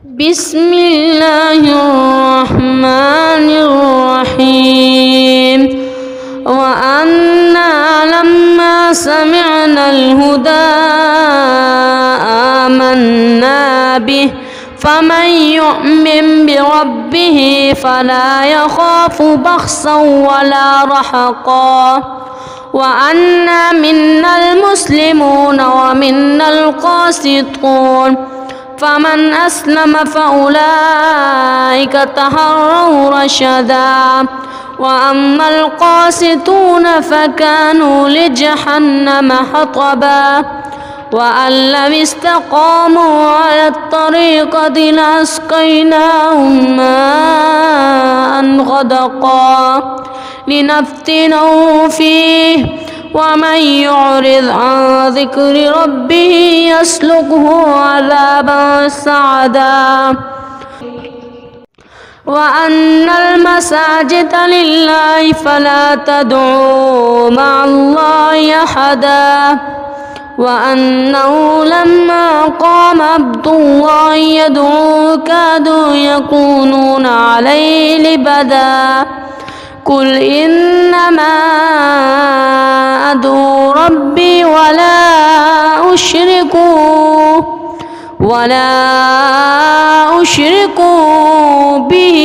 بسم الله الرحمن الرحيم وأنا لما سمعنا الهدى آمنا به فمن يؤمن بربه فلا يخاف بخسا ولا رهقا وأنا منا المسلمون ومنا القاسطون فمن أسلم فأولئك تهروا رشدا وأما القاسطون فكانوا لجهنم حطبا وأن لم استقاموا على الطريقة لأسقيناهم ماء غدقا لنفتنهم فيه ومن يعرض عن ذكر ربه يسلكه عذابا سعدا وأن المساجد لله فلا تدعوا مع الله أحدا وأنه لما قام عبد الله يدعوه كادوا يكونون عليه لبدا قل إنما أدعو ربي ولا أشرك به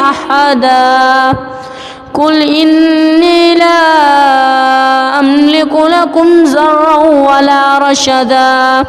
أحدا قل إني لا أملك لكم ضرا ولا رشدا